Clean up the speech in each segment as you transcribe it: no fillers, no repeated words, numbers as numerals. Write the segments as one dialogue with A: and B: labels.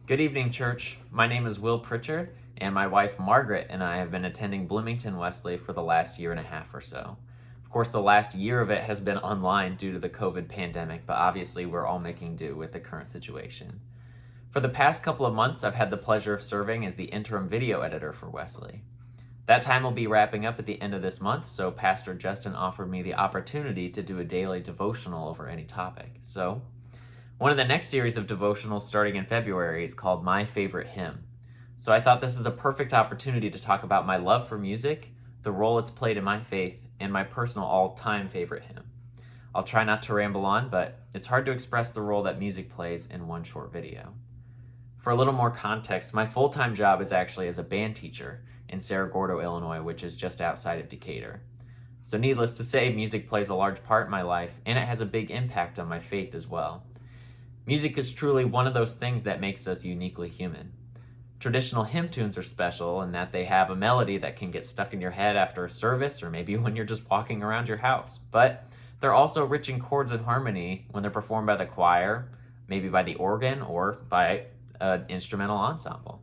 A: Good evening, church. My name is Wil Pritchard, and my wife Margaret and I have been attending Bloomington Wesley for the last year and a half or so. Of course, the last year of it has been online due to the COVID pandemic, but obviously we're all making do with the current situation. For the past couple of months, I've had the pleasure of serving as the interim video editor for Wesley. That time will be wrapping up at the end of this month, so Pastor Justin offered me the opportunity to do a daily devotional over any topic. So, one of the next series of devotionals starting in February is called My Favorite Hymn. So I thought this is the perfect opportunity to talk about my love for music, the role it's played in my faith, and my personal all-time favorite hymn. I'll try not to ramble on, but it's hard to express the role that music plays in one short video. For a little more context, my full-time job is actually as a band teacher in Cerro Gordo, Illinois, which is just outside of Decatur. So needless to say, music plays a large part in my life, and it has a big impact on my faith as well. Music is truly one of those things that makes us uniquely human. Traditional hymn tunes are special in that they have a melody that can get stuck in your head after a service or maybe when you're just walking around your house. But they're also rich in chords and harmony when they're performed by the choir, maybe by the organ, or by an instrumental ensemble.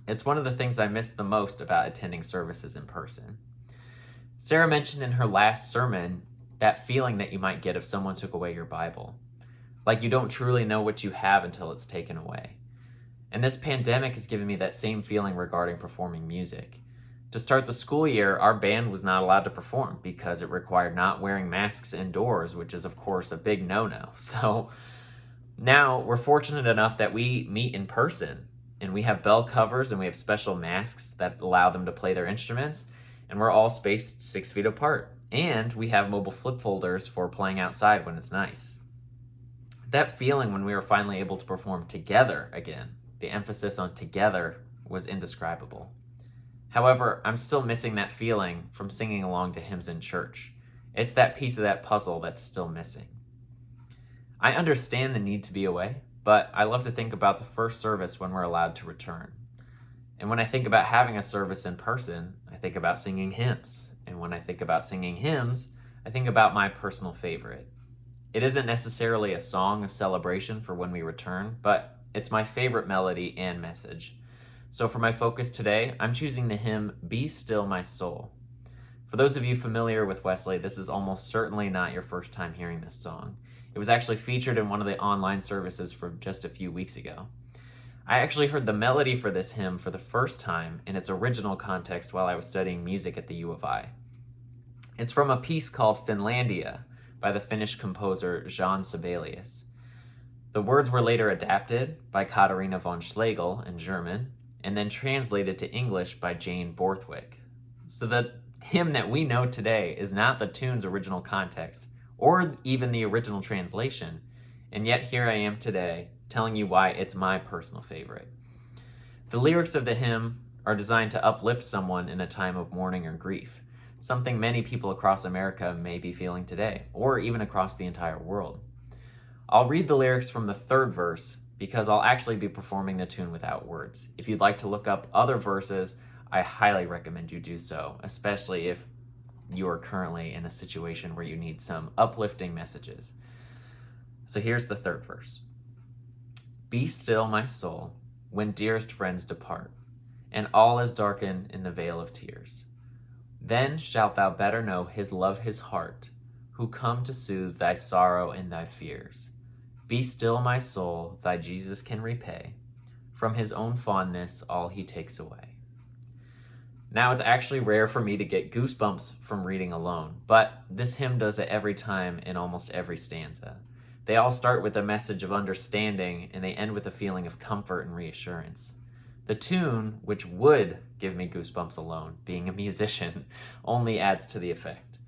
A: It's one of the things I miss the most about attending services in person. Sarah mentioned in her last sermon that feeling that you might get if someone took away your Bible. Like you don't truly know what you have until it's taken away. And this pandemic has given me that same feeling regarding performing music. To start the school year, our band was not allowed to perform because it required not wearing masks indoors, which is of course a big no-no. So now we're fortunate enough that we meet in person and we have bell covers and we have special masks that allow them to play their instruments, and we're all spaced 6 feet apart. And we have mobile flip folders for playing outside when it's nice. That feeling when we were finally able to perform together again, the emphasis on together, was indescribable. However, I'm still missing that feeling from singing along to hymns in church. It's that piece of that puzzle that's still missing. I understand the need to be away, but I love to think about the first service when we're allowed to return. And when I think about having a service in person, I think about singing hymns. And when I think about singing hymns, I think about my personal favorite. It isn't necessarily a song of celebration for when we return, but it's my favorite melody and message. So for my focus today, I'm choosing the hymn, Be Still My Soul. For those of you familiar with Wesley, this is almost certainly not your first time hearing this song. It was actually featured in one of the online services from just a few weeks ago. I actually heard the melody for this hymn for the first time in its original context while I was studying music at the U of I. It's from a piece called Finlandia, by the Finnish composer Jan Sibelius. The words were later adapted by Katharina von Schlegel in German, and then translated to English by Jane Borthwick. So the hymn that we know today is not the tune's original context, or even the original translation, and yet here I am today, telling you why it's my personal favorite. The lyrics of the hymn are designed to uplift someone in a time of mourning or grief, something many people across America may be feeling today, or even across the entire world. I'll read the lyrics from the third verse because I'll actually be performing the tune without words. If you'd like to look up other verses, I highly recommend you do so, especially if you are currently in a situation where you need some uplifting messages. So here's the third verse. Be still, my soul, when dearest friends depart, and all is darkened in the vale of tears. Then shalt thou better know his love, his heart, who come to soothe thy sorrow and thy fears. Be still, my soul, thy Jesus can repay, from his own fondness all he takes away. Now, it's actually rare for me to get goosebumps from reading alone, but this hymn does it every time in almost every stanza. They all start with a message of understanding, and they end with a feeling of comfort and reassurance. The tune, which would give me goosebumps alone, being a musician, only adds to the effect.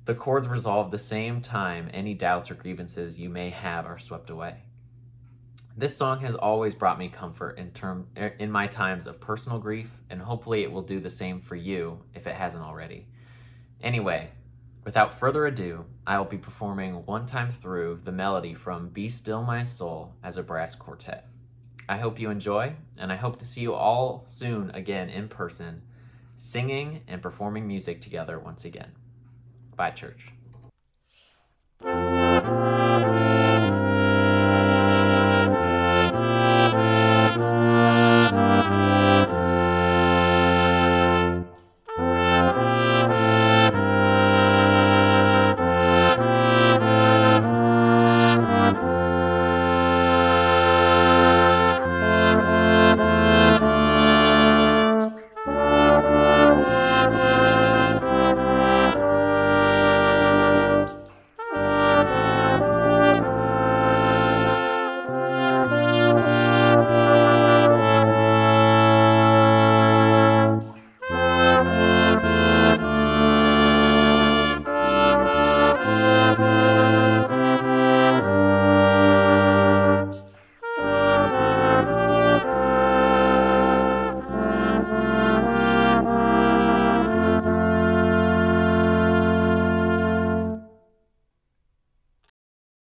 A: The chords resolve the same time any doubts or grievances you may have are swept away. This song has always brought me comfort in my times of personal grief, and hopefully it will do the same for you if it hasn't already. Anyway, without further ado, I will be performing one time through the melody from Be Still My Soul as a brass quartet. I hope you enjoy, and I hope to see you all soon again in person, singing and performing music together once again. Bye, church.